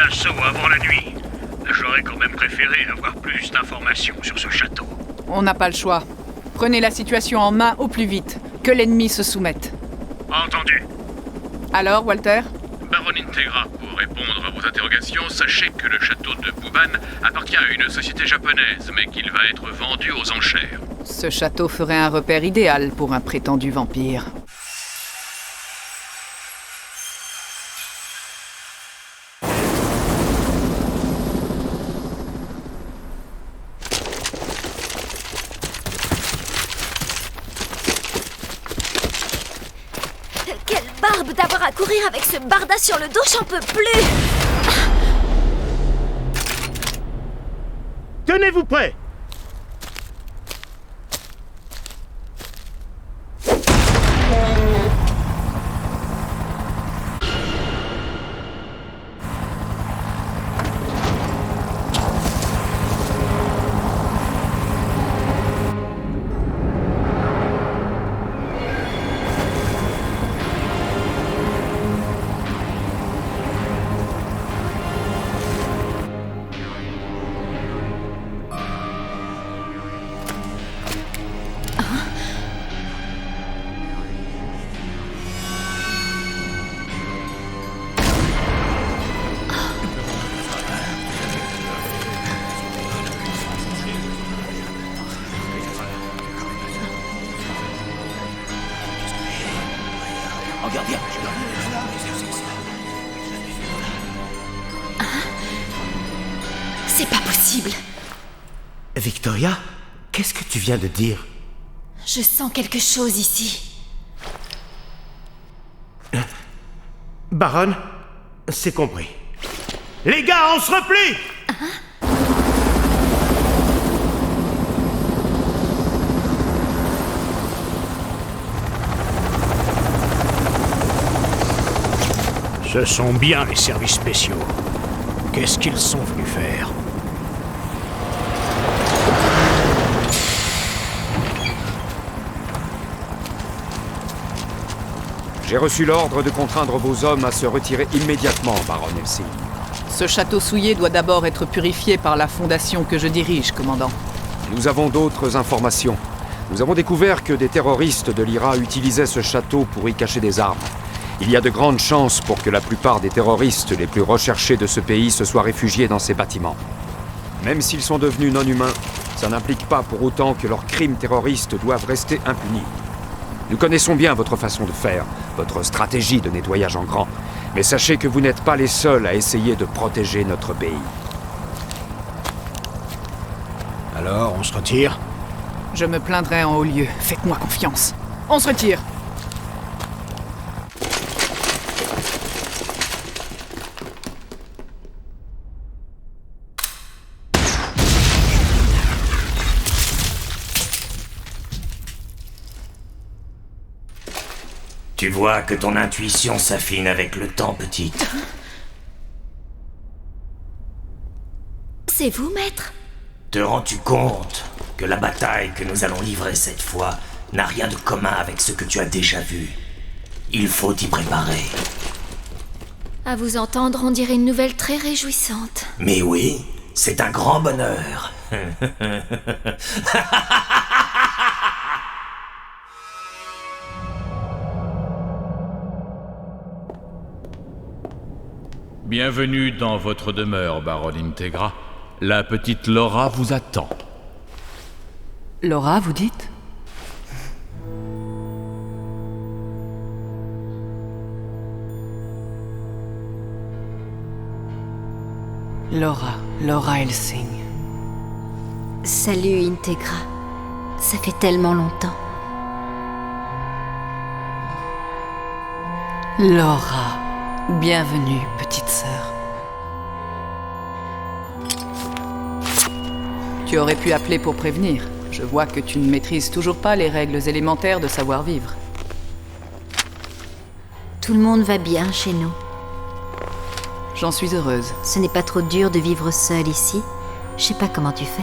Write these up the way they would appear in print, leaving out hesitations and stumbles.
l'assaut avant la nuit. J'aurais quand même préféré avoir plus d'informations sur ce château. On n'a pas le choix. Prenez la situation en main au plus vite. Que l'ennemi se soumette. Entendu. Alors, Walter ? Baron Integra, pour répondre à vos interrogations, sachez que le château de Buban appartient à une société japonaise, mais qu'il va être vendu aux enchères. Ce château ferait un repère idéal pour un prétendu vampire. Quelle barbe d'avoir à courir avec ce barda sur le dos, j'en peux plus! Tenez-vous prêts! C'est pas possible. Victoria, qu'est-ce que tu viens de dire? Je sens quelque chose ici. Baron, c'est compris. Les gars, on se replie! Ce sont bien les services spéciaux. Qu'est-ce qu'ils sont venus faire? J'ai reçu l'ordre de contraindre vos hommes à se retirer immédiatement, Baron Helsing. Ce château souillé doit d'abord être purifié par la fondation que je dirige, commandant. Nous avons d'autres informations. Nous avons découvert que des terroristes de l'IRA utilisaient ce château pour y cacher des armes. Il y a de grandes chances pour que la plupart des terroristes les plus recherchés de ce pays se soient réfugiés dans ces bâtiments. Même s'ils sont devenus non-humains, ça n'implique pas pour autant que leurs crimes terroristes doivent rester impunis. Nous connaissons bien votre façon de faire, votre stratégie de nettoyage en grand, mais sachez que vous n'êtes pas les seuls à essayer de protéger notre pays. Alors, on se retire? Je me plaindrai en haut lieu. Faites-moi confiance. On se retire. Tu vois que ton intuition s'affine avec le temps, petite. C'est vous, maître? Te rends-tu compte que la bataille que nous allons livrer cette fois n'a rien de commun avec ce que tu as déjà vu? Il faut t'y préparer. À vous entendre, on dirait une nouvelle très réjouissante. Mais oui, c'est un grand bonheur. Bienvenue dans votre demeure, Baron Integra. La petite Laura vous attend. Laura, vous dites ? Laura Helsing. Salut, Integra. Ça fait tellement longtemps. Laura, bienvenue, petite sœur. Tu aurais pu appeler pour prévenir. Je vois que tu ne maîtrises toujours pas les règles élémentaires de savoir-vivre. Tout le monde va bien chez nous. J'en suis heureuse. Ce n'est pas trop dur de vivre seule ici. Je sais pas comment tu fais.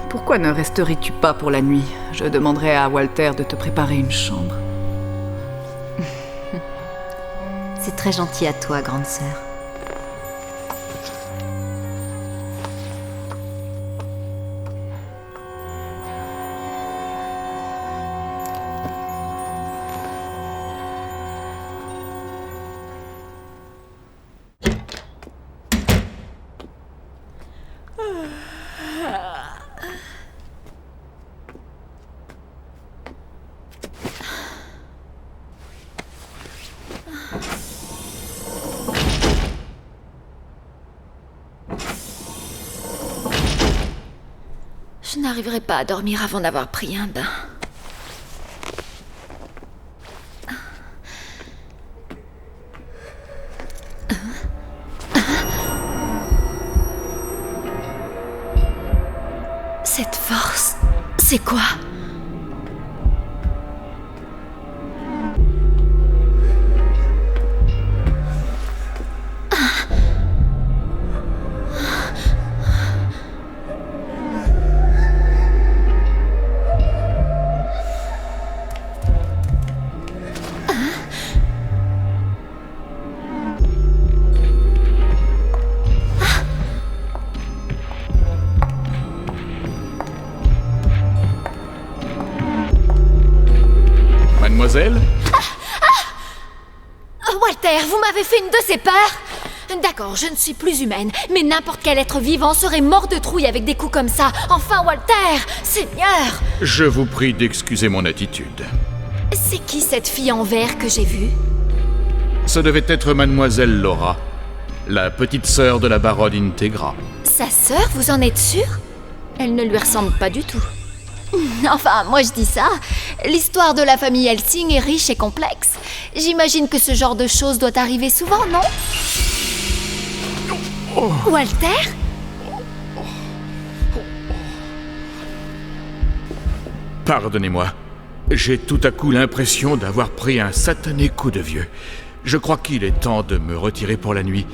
Pourquoi ne resterais-tu pas pour la nuit ? Je demanderai à Walter de te préparer une chambre. C'est très gentil à toi, grande sœur. Je n'arriverai pas à dormir avant d'avoir pris un bain. Cette force, c'est quoi ? Mademoiselle ? Walter, vous m'avez fait une de ces peurs ? D'accord, je ne suis plus humaine, mais n'importe quel être vivant serait mort de trouille avec des coups comme ça. Enfin, Walter, Seigneur ! Je vous prie d'excuser mon attitude. C'est qui cette fille en vert que j'ai vue ? Ce devait être Mademoiselle Laura, la petite sœur de la baronne Integra. Sa sœur, vous en êtes sûr ? Elle ne lui ressemble pas du tout. Enfin, moi je dis ça. L'histoire de la famille Helsing est riche et complexe. J'imagine que ce genre de choses doit arriver souvent, non ? Walter ? Pardonnez-moi, j'ai tout à coup l'impression d'avoir pris un satané coup de vieux. Je crois qu'il est temps de me retirer pour la nuit.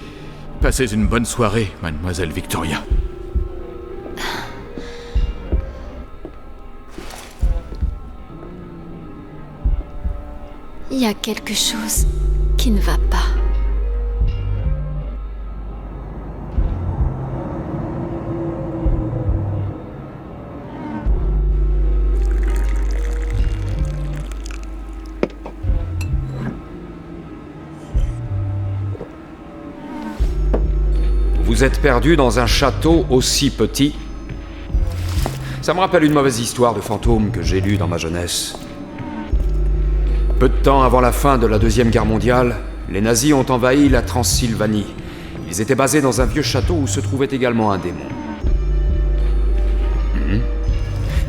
Passez une bonne soirée, Mademoiselle Victoria. Il y a quelque chose qui ne va pas. Vous êtes perdu dans un château aussi petit. Ça me rappelle une mauvaise histoire de fantôme que j'ai lue dans ma jeunesse. Peu de temps avant la fin de la Deuxième Guerre mondiale, les nazis ont envahi la Transylvanie. Ils étaient basés dans un vieux château où se trouvait également un démon.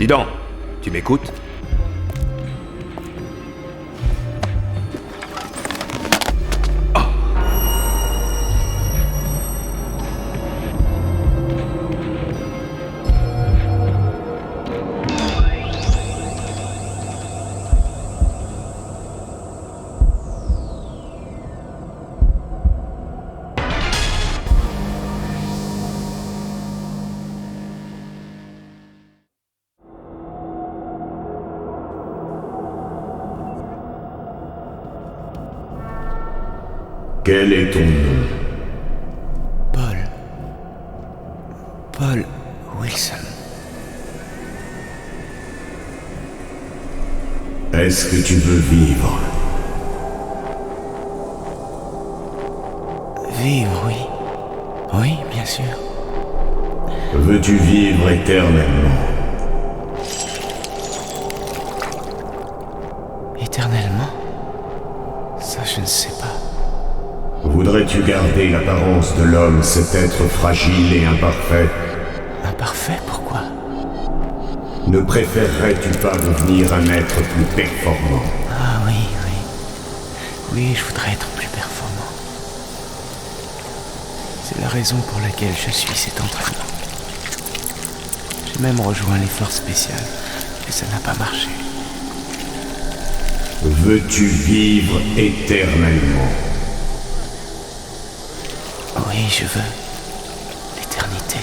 Dis donc, tu m'écoutes ? Quel est ton nom ? Paul Wilson. Est-ce que tu veux vivre ? Vivre, oui. Oui, bien sûr. Veux-tu vivre éternellement ? Éternellement ? Ça, je ne sais pas. Voudrais-tu garder l'apparence de l'homme, cet être fragile et imparfait ? Imparfait, pourquoi ? Ne préférerais-tu pas devenir un être plus performant ? Ah oui. Oui, je voudrais être plus performant. C'est la raison pour laquelle je suis cet entraînement. J'ai même rejoint les forces spéciales, et ça n'a pas marché. Veux-tu vivre éternellement ? Oui, je veux. L'éternité.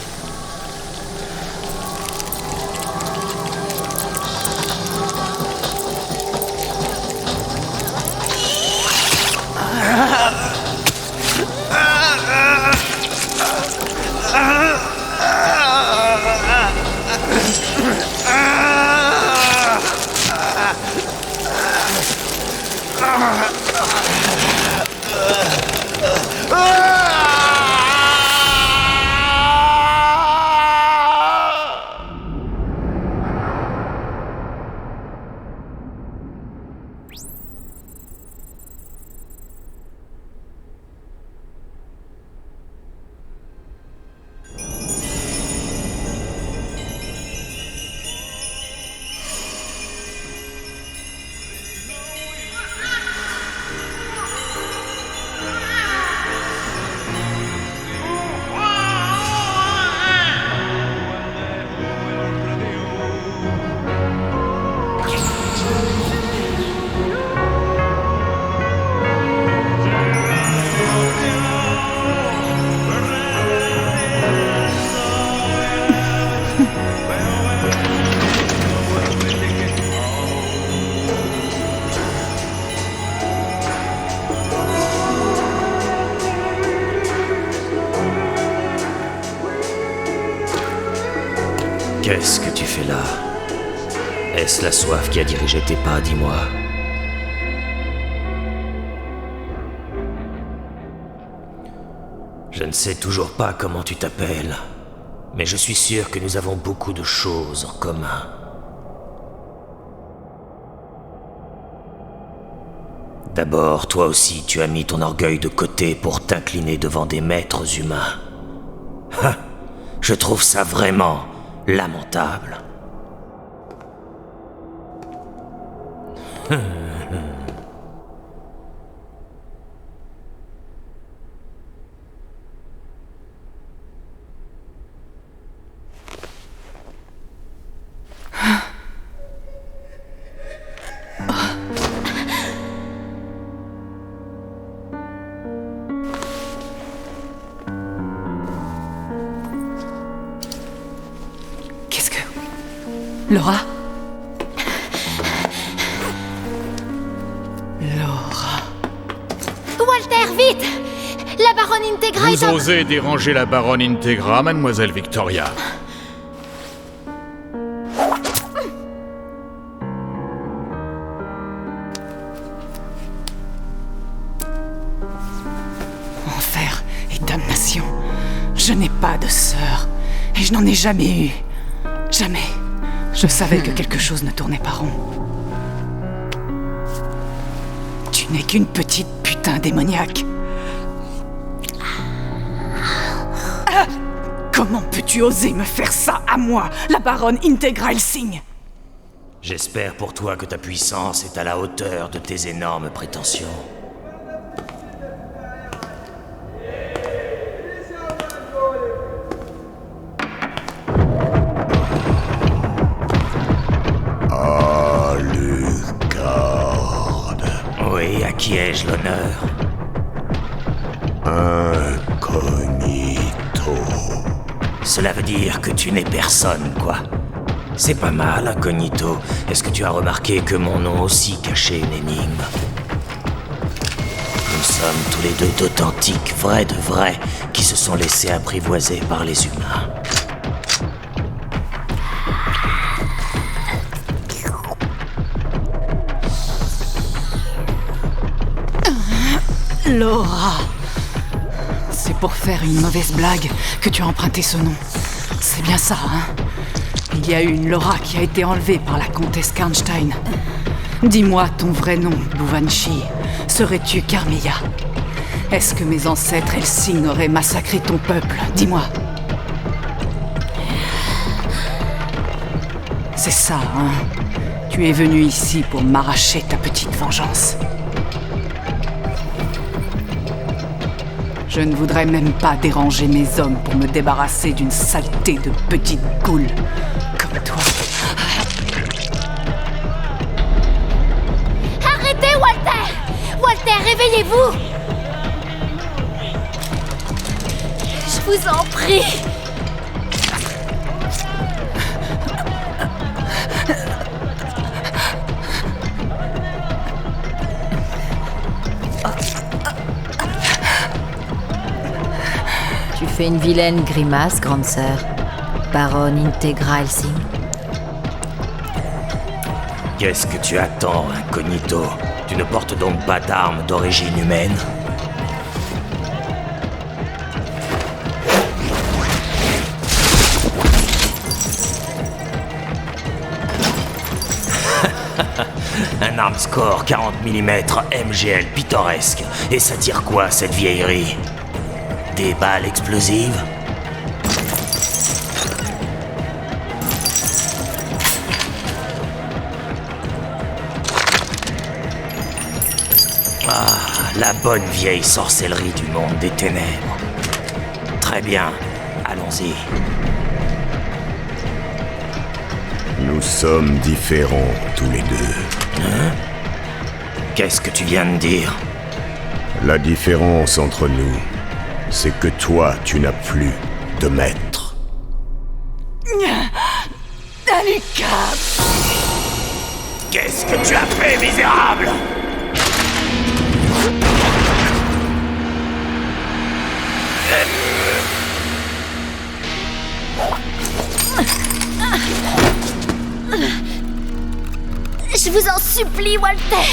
fais là? Est-ce la soif qui a dirigé tes pas, dis-moi? Je ne sais toujours pas comment tu t'appelles, mais je suis sûr que nous avons beaucoup de choses en commun. D'abord, toi aussi, tu as mis ton orgueil de côté pour t'incliner devant des maîtres humains. Ha! Je trouve ça vraiment lamentable. Qu'est-ce que... Laura? Laura... Walter, vite! La baronne Integra Vous osez déranger la baronne Integra, mademoiselle Victoria. Enfer et damnation. Je n'ai pas de sœur. Et je n'en ai jamais eu. Jamais. Je savais que quelque chose ne tournait pas rond. Tu n'es qu'une petite putain démoniaque. Ah, comment peux-tu oser me faire ça à moi, la baronne Integra Helsing? J'espère pour toi que ta puissance est à la hauteur de tes énormes prétentions. Oui, à qui ai-je l'honneur? Incognito. Cela veut dire que tu n'es personne, quoi. C'est pas mal, Incognito. Est-ce que tu as remarqué que mon nom aussi cachait une énigme? Nous sommes tous les deux d'authentiques, vrais de vrais, qui se sont laissés apprivoiser par les humains. Laura. C'est pour faire une mauvaise blague que tu as emprunté ce nom. C'est bien ça, hein? Il y a eu une Laura qui a été enlevée par la comtesse Karnstein. Dis-moi ton vrai nom, Bouvanchi. Serais-tu Carmilla? Est-ce que mes ancêtres Helsing auraient massacré ton peuple? Dis-moi. C'est ça, hein? Tu es venu ici pour m'arracher ta petite vengeance. Je ne voudrais même pas déranger mes hommes pour me débarrasser d'une saleté de petite goule comme toi. Arrêtez, Walter! Walter, réveillez-vous! Je vous en prie! Tu fais une vilaine grimace, grande sœur. Baronne Integra Helsing. Qu'est-ce que tu attends, Incognito? Tu ne portes donc pas d'armes d'origine humaine? Un armscore 40 mm MGL pittoresque. Et ça tire quoi, cette vieillerie? Des balles explosives? Ah, la bonne vieille sorcellerie du monde des ténèbres. Très bien, allons-y. Nous sommes différents, tous les deux. Hein? Qu'est-ce que tu viens de dire? La différence entre nous, c'est que toi, tu n'as plus de maître. Alucard! Qu'est-ce que tu as fait, misérable? Je vous en supplie, Walter.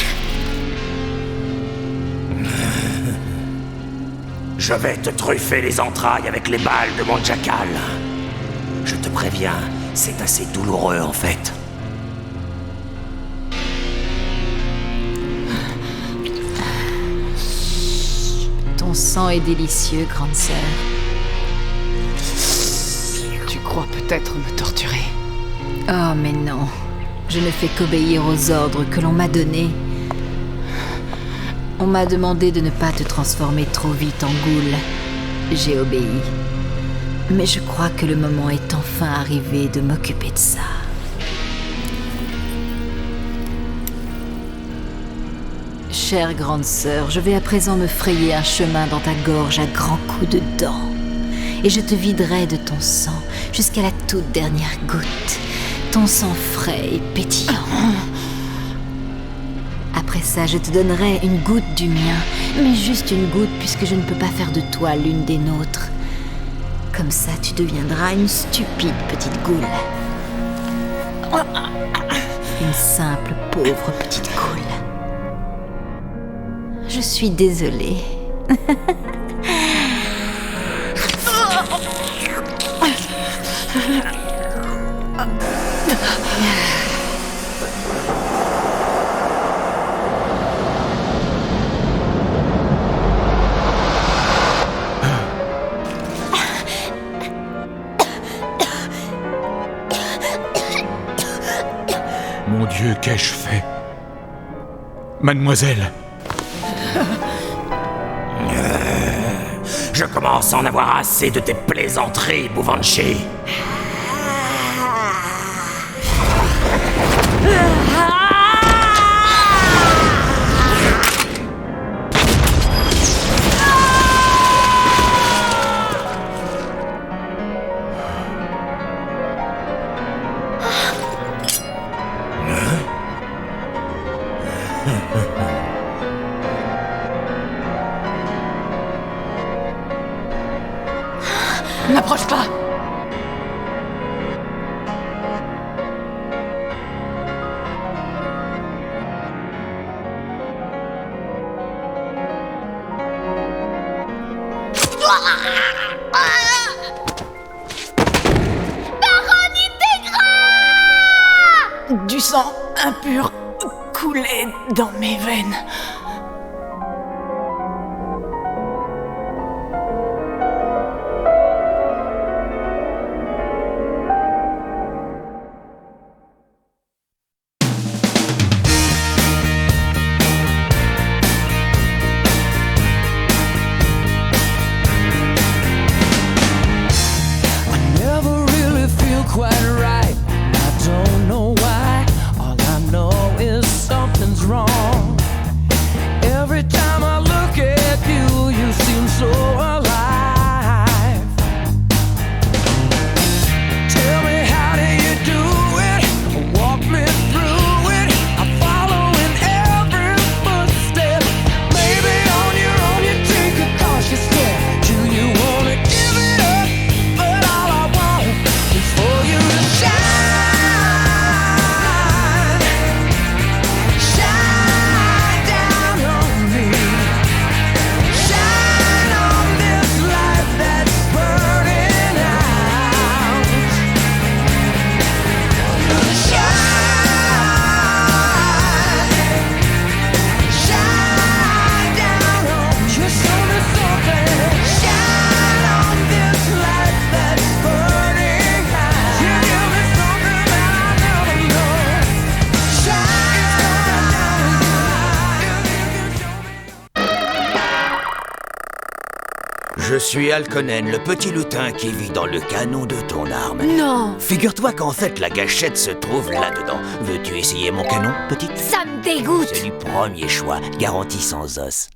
Je vais te truffer les entrailles avec les balles de mon jackal. Je te préviens, c'est assez douloureux en fait. Ton sang est délicieux, grande sœur. Tu crois peut-être me torturer? Oh, mais non. Je ne fais qu'obéir aux ordres que l'on m'a donnés. On m'a demandé de ne pas te transformer trop vite en goule. J'ai obéi. Mais je crois que le moment est enfin arrivé de m'occuper de ça. Chère grande sœur, je vais à présent me frayer un chemin dans ta gorge à grands coups de dents. Et je te viderai de ton sang jusqu'à la toute dernière goutte. Ton sang frais et pétillant. Après ça, je te donnerai une goutte du mien, mais juste une goutte puisque je ne peux pas faire de toi l'une des nôtres. Comme ça, tu deviendras une stupide petite goule. Une simple, pauvre petite goule. Je suis désolée. Mon Dieu, qu'ai-je fait? Mademoiselle! Je commence à en avoir assez de tes plaisanteries, Bouvanchi. N'approche pas! Du sang impur coulait dans mes veines. Quite right, I don't know why. All I know is something's wrong. Every time I look at you, you seem so alive. Tell me, how do you do it? Walk me through it. I follow in every footstep. Maybe on your own you take a cautious step. Do you wanna give it up? But all I want is for you to shine, shine down on me, shine on this life that's burning out, shine down on, just show me something, shine on this life that's burning out, you give me something that I never know, shine down. Je suis Alconen, le petit lutin qui vit dans le canon de ton arme. Non, Figure-toi qu'en fait, la gâchette se trouve là-dedans. Veux-tu essayer mon canon, petite? ça me dégoûte. C'est du premier choix, garanti sans os.